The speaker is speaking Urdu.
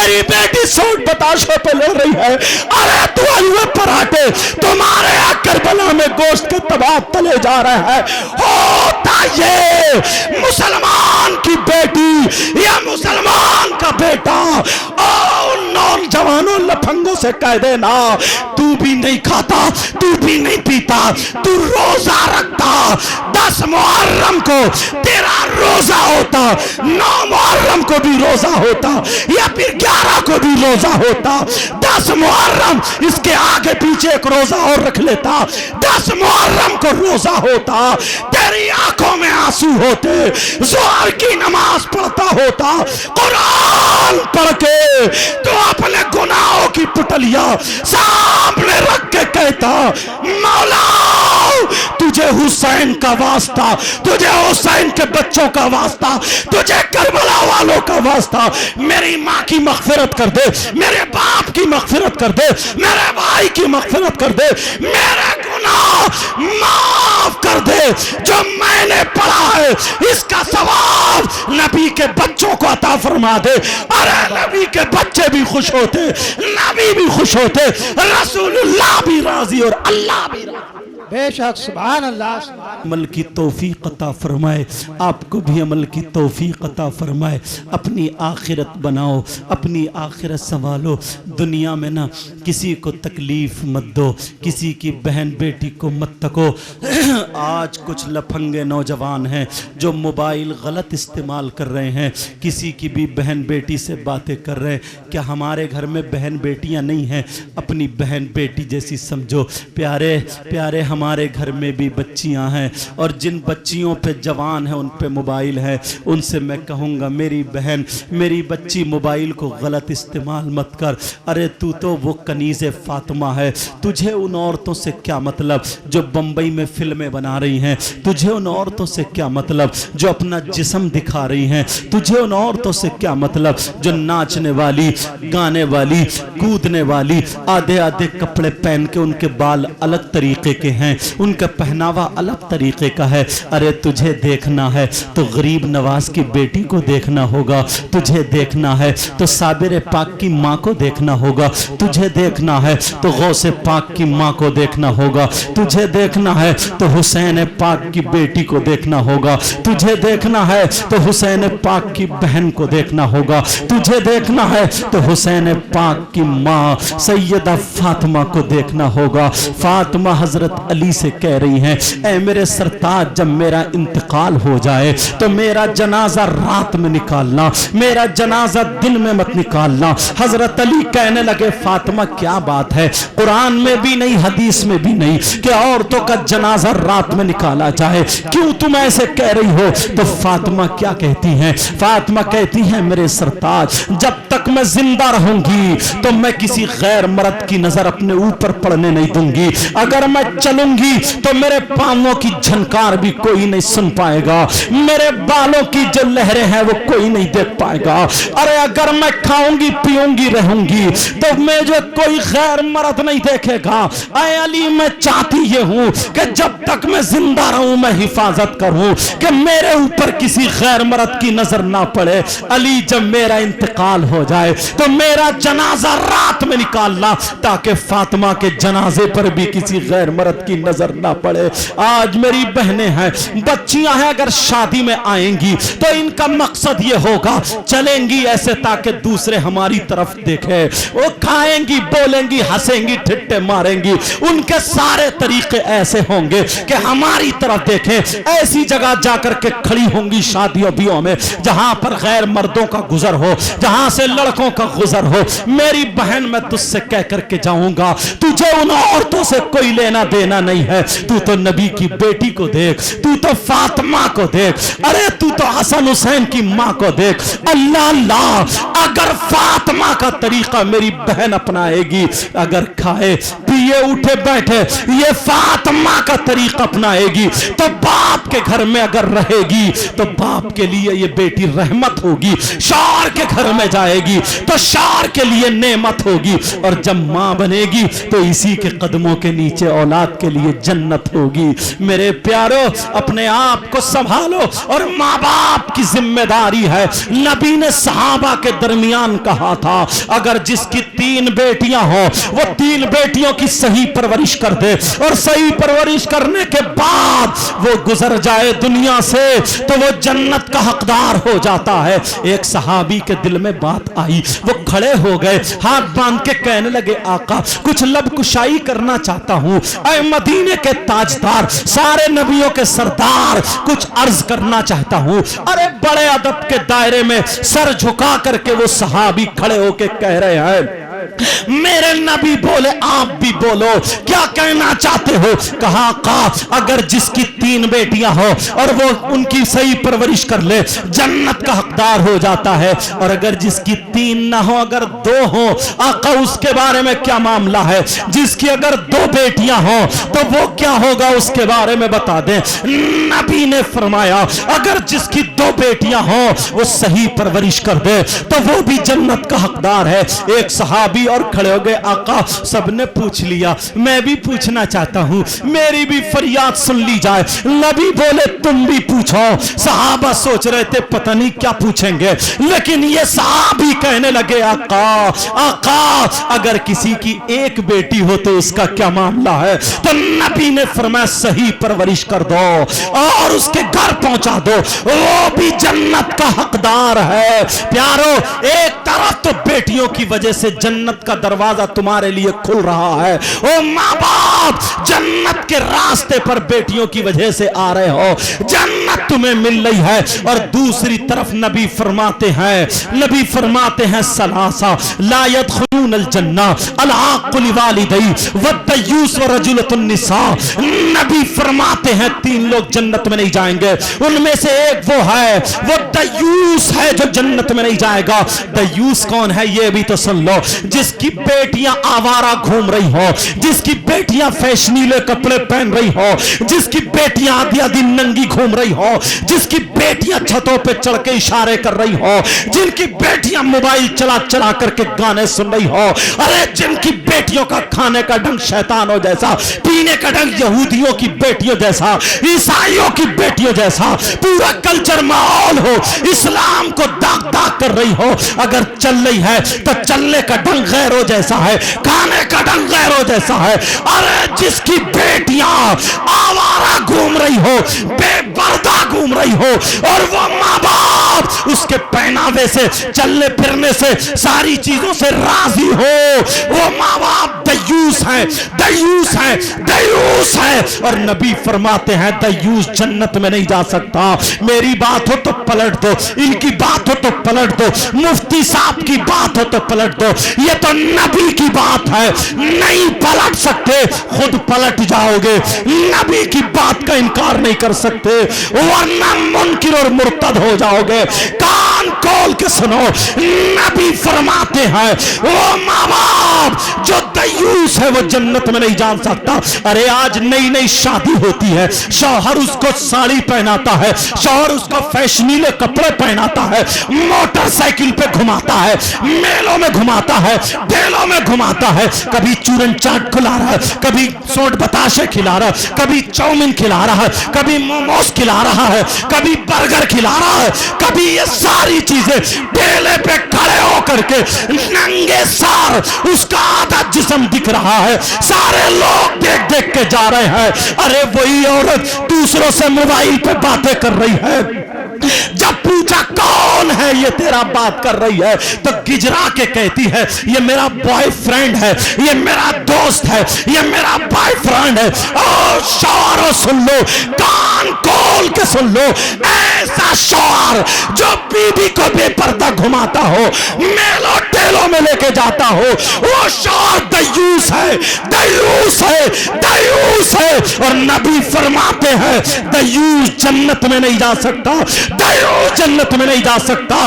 میری بیٹی سوٹ بتاشوں پہ لڑ رہی ہے، ارے تو آلوے پراٹھے تمہارے کربلا میں گوشت کے تباہ تلے جا رہے ہیں۔ ہوتا یہ مسلمان کی بیٹی یا مسلمان کا بیٹا اور نوجوانوں لفنگوں سے کہہ دینا تو بھی نہیں کھاتا، تو بھی نہیں پیتا، تو روزہ رکھتا، 10 محرم کو تیرا روزہ ہوتا، 9 محرم کو بھی روزہ ہوتا، یا پھر 11 کو بھی روزہ ہوتا، 10 محرم اس کے آگے پیچھے ایک روزہ اور رکھ لیتا، 10 محرم کو روزہ ہوتا، تیری آنکھوں میں آنسو ہوتے، ظہر کی نماز پڑھتا ہوتا، قرآن پڑھ کے تو اپنے گناہوں کی پٹلیاں سامنے رکھ کے کہتا مولا تجھے حسین کا واسطہ، تجھے حسین کے بچوں کا واسطہ، تجھے کربلا والوں کا واسطہ، میری ماں کی مغفرت کر دے، میرے باپ کی مغفرت کر دے، میرے بھائی کی مغفرت کر دے، میرے گناہ معاف کر دے، جو میں نے پڑھا ہے اس کا ثواب نبی کے بچوں کو عطا فرما دے۔ ارے نبی کے بچے بھی خوش ہوتے، نبی بھی خوش ہوتے، رسول اللہ بھی راضی اور اللہ بھی راضی۔ بے شک سبحان اللہ۔ عمل کی توفیق عطا فرمائے، آپ کو بھی عمل کی توفیق عطا فرمائے۔ اپنی آخرت بناؤ، اپنی آخرت سنبھالو، دنیا میں نہ کسی کو تکلیف مت دو، کسی کی بہن بیٹی کو مت تکو۔ آج کچھ لفنگے نوجوان ہیں جو موبائل غلط استعمال کر رہے ہیں، کسی کی بھی بہن بیٹی سے باتیں کر رہے ہیں۔ کیا ہمارے گھر میں بہن بیٹیاں نہیں ہیں؟ اپنی بہن بیٹی جیسی سمجھو۔ پیارے پیارے ہمارے گھر میں بھی بچیاں ہیں، اور جن بچیوں پہ جوان ہیں ان پہ موبائل ہے، ان سے میں کہوں گا میری بہن، میری بچی موبائل کو غلط استعمال مت کر۔ ارے تو وہ کنیز فاطمہ ہے، تجھے ان عورتوں سے کیا مطلب جو بمبئی میں فلمیں بنا رہی ہیں؟ تجھے ان عورتوں سے کیا مطلب جو اپنا جسم دکھا رہی ہیں؟ تجھے ان عورتوں سے کیا مطلب جو ناچنے والی، گانے والی، کودنے والی، آدھے آدھے کپڑے پہن کے، ان کے بال الگ طریقے کے ہیں، ان کا پہناوا الگ طریقے کا ہے۔ ارے تجھے دیکھنا ہے تو غریب نواز کی بیٹی کو دیکھنا ہوگا، تجھے دیکھنا ہے تو صابر پاک کی ماں کو دیکھنا ہوگا، تجھے دیکھنا ہے تو غوث پاک کی ماں کو دیکھنا ہوگا، تجھے دیکھنا ہے تو حسین پاک کی بیٹی کو دیکھنا ہوگا، تجھے دیکھنا ہے تو حسین پاک کی بہن کو دیکھنا ہوگا، تجھے دیکھنا ہے تو حسین پاک کی ماں سیدہ فاطمہ کو دیکھنا ہوگا۔ فاطمہ حضرت علی سے کہہ رہی ہیں اے میرے سرتاج، جب میرا انتقال ہو جائے تو میرا جنازہ رات میں نکالنا، میرا جنازہ دن میں مت نکالنا۔ حضرت علی کہنے لگے فاطمہ کیا بات ہے، قرآن میں بھی نہیں، حدیث میں بھی نہیں کہ عورتوں کا جنازہ رات میں نکالا جائے، کیوں تم ایسے کہہ رہی ہو؟ تو فاطمہ کیا کہتی ہیں؟ فاطمہ کہتی ہیں میرے سرتاج، جب تک میں زندہ رہوں گی تو میں کسی غیر مرد کی نظر اپنے اوپر پڑنے نہیں دوں گی، اگر میں چلوں گی تو میرے پاؤں کی جھنکار بھی کوئی نہیں سن پائے گا، میرے بالوں کی جو لہریں ہیں وہ کوئی نہیں دیکھ پائے گا، ارے اگر میں کھاؤں گی پیوں گی رہوں گی تو مجھے کوئی غیر مرد نہیں دیکھے گا۔ اے علی میں چاہتی یہ ہوں کہ جب تک میں زندہ رہوں میں حفاظت کروں کہ میرے اوپر کسی غیر مرد کی نظر نہ پڑے۔ علی جب میرا انتقال ہو جائے تو میرا جنازہ رات میں نکالنا تاکہ فاطمہ کے جنازے پر بھی کسی غیر مرد کی نظر نہ پڑے۔ آج میری بہنیں ہیں، بچیاں ہیں، اگر شادی میں آئیں گی تو ان کا مقصد یہ ہوگا چلیں گی ایسے تاکہ دوسرے ہماری طرف دیکھیں، وہ کھائیں گی، بولیں گی، ہنسیں گی، ٹھٹے ماریں گی، ان کے سارے طریقے ایسے ہوں گے کہ ہماری طرف دیکھیں۔ ایسی جگہ جا کر کے کھڑی ہوں گی شادیوں بیوں میں جہاں پر غیر مردوں کا گزر ہو، جہاں سے لڑکوں کا گزر ہو۔ میری بہن میں تجھ سے کہہ کر کے جاؤں گا تجھے ان عورتوں سے کوئی لینا دینا نہیں ہے، تو نبی کی بیٹی کو دیکھ، تو فاطمہ کو دیکھ، ارے تو حسن حسین کی ماں کو دیکھ۔ اللہ اللہ، اگر فاطمہ کا طریقہ میری بہن اپنائے گی، اگر کھائے پیے اٹھے بیٹھے یہ فاطمہ کا طریقہ اپنائے گی تو باپ کے گھر میں اگر رہے گی تو باپ کے لیے یہ بیٹی رحمت ہوگی، شوہر کے گھر میں جائے گی تو شوہر کے لیے نعمت ہوگی، اور جب ماں بنے گی تو اسی کے قدموں کے نیچے اولاد کے لیے جنت ہوگی۔ میرے پیارو اپنے آپ کو سنبھالو، اور ماں باپ کی ذمہ داری ہے۔ نبی نے صحابہ کے درمیان کہا تھا اگر جس کی 3 بیٹیاں ہوں وہ 3 بیٹیوں کی صحیح پرورش کر دے، اور صحیح پرورش کرنے کے بعد وہ گزر جائے دنیا سے تو وہ جنت کا حقدار ہو جاتا ہے۔ ایک صحابی کے دل میں بات آئی، وہ کھڑے ہو گئے، ہاتھ باندھ کے کہنے لگے آقا کچھ لب کشائی کرنا چاہتا ہوں، اے مدینے کے تاجدار، سارے نبیوں کے سردار، کچھ عرض کرنا چاہتا ہوں۔ ارے بڑے ادب کے دائرے میں سر جھکا کر کے وہ صحابی کھڑے ہو کے کہہ رہے ہیں میرے نبی بولے آپ بھی بولو، کیا کہنا چاہتے ہو؟ کہا آقا اگر جس کی 3 بیٹیاں ہو اور وہ ان کی صحیح پرورش کر لے جنت کا حقدار ہو جاتا ہے، اور اگر جس کی 3 نہ ہو اگر 2 ہو آقا اس کے بارے میں کیا معاملہ ہے؟ جس کی اگر 2 بیٹیاں ہوں تو وہ کیا ہوگا اس کے بارے میں بتا دیں۔ نبی نے فرمایا اگر جس کی 2 بیٹیاں ہوں وہ صحیح پرورش کر دے تو وہ بھی جنت کا حقدار ہے۔ ایک صحابی اور کھڑے ہو گئے آقا سب نے پوچھ لیا، میں بھی پوچھنا چاہتا ہوں، میری بھی فریاد سن لی جائے۔ نبی بولے تم بھی پوچھو۔ صحابہ سوچ رہے تھے پتہ نہیں کیا پوچھیں گے، لیکن یہ صحابی کہنے لگے آقا آقا اگر کسی کی 1 بیٹی ہو تو اس کا کیا معاملہ ہے؟ تو نبی نے فرمایا صحیح پرورش کر دو اور اس کے گھر پہنچا دو، وہ بھی جنت کا حقدار ہے۔ پیارو ایک طرف تو بیٹیوں کی وجہ سے جنت کا دروازہ تمہارے لیے کھل رہا ہے، او ماں باپ جنت کے راستے پر بیٹیوں کی وجہ سے آ رہے ہو، جنت تمہیں مل رہی ہے، اور دوسری طرف نبی فرماتے ہیں ثلاثہ لا يدخلون الجنہ العاق لوالدی والدیوس ورجلۃ النساء۔ نبی فرماتے ہیں 3 لوگ جنت میں نہیں جائیں گے، ان میں سے ایک وہ ہے، وہ دیوس ہے جو جنت میں نہیں جائے گا۔ دیوس کون ہے یہ بھی تو سن لو، جس کی بیٹیاں آوارہ گھوم رہی ہو، جس کی بیٹیاں فیشنیلے کپڑے پہن رہی ہو، جس کی بیٹیاں آدھی آدھی ننگی گھوم رہی ہو، جس کی بیٹیاں چھتوں پہ چڑھ کے اشارے کر رہی ہو، جن کی بیٹیاں موبائل چلا چلا کر کے گانے سن رہی ہو، ارے جن کی بیٹیوں کا کھانے کا ڈھنگ شیطانوں جیسا، پینے کا ڈھنگ یہودیوں کی بیٹیوں جیسا، عیسائیوں کی بیٹیوں جیسا، پورا کلچر ماحول ہو اسلام کو داغ داغ کر رہی ہو، اگر چل رہی ہے تو چلنے کا ڈھنگ غیروں جیسا ہے، کھانے کا ڈھنگ غیروں جیسا ہے۔ ارے جس کی بیٹیاں آوارہ گھوم رہی ہو، بے پردہ گھوم رہی ہو، اور وہ ماں باپ اس کے پہناوے سے چلنے پھرنے سے ساری چیزوں سے راضی ہو، وہ ماں باپ دیوس ہیں، دیوس ہیں، دیوس ہیں۔ اور نبی فرماتے ہیں دیوس جنت میں نہیں جا سکتا۔ میری بات ہو تو پلٹ دو، ان کی بات ہو تو پلٹ دو، مفتی صاحب کی بات ہو تو پلٹ دو، یہ تو نبی کی بات ہے، نہیں پلٹ سکتے، خود پلٹ جاؤ گے، نبی کی بات کا انکار نہیں کر سکتے ورنہ منکر اور مرتد ہو جاؤ گے۔ کان کھول کے سنو، نبی فرماتے ہیں وہ ماں باپ جو دیوس ہے وہ جنت میں نہیں جان سکتا۔ ارے آج نئی نئی شادی ہوتی ہے، شوہر اس کو ساڑی پہناتا ہے، شوہر اس کو فیشنیلے کپڑے پہناتا ہے، موٹر سائیکل پہ گھماتا ہے، میلوں میں گھماتا ہے، ڈھیلوں میں گھماتا ہے، کبھی چورن چاٹ کھلا رہا ہے، کبھی سوٹ بتاشے کھلا رہا ہے، کبھی چاؤمین کھلا رہا ہے، کبھی موموز کھلا رہا ہے، کبھی برگر کھلا رہا ہے، کبھی یہ ساری چیزیں ڈھیلے پہ کھڑے ہو کر کے ننگے سار اس کا آدھا جسم دکھ رہا ہے، سارے لوگ دیکھ دیکھ کے جا رہے ہیں۔ ارے وہی عورت دوسروں سے موبائل پہ باتیں کر رہی ہے، جب پوچھا کون ہے یہ تیرا بات کر رہی ہے تو گجرا کے کہتی ہے یہ میرا بوائے فرینڈ ہے، یہ میرا دوست ہے، یہ میرا بوائے فرینڈ ہے۔ اور شوہروں سن لو، کان کھول کے سن لو، ایسا شوہر جو بیوی کو بے پردہ گھماتا ہو، میلوں ٹیلوں میں لے کے جاتا ہو، وہ شوہر دیوس ہے، دیوس ہے، دیوس ہے۔ اور نبی فرماتے ہیں دیوس جنت میں نہیں جا سکتا، دیوس جنت میں نہیں جا سکتا۔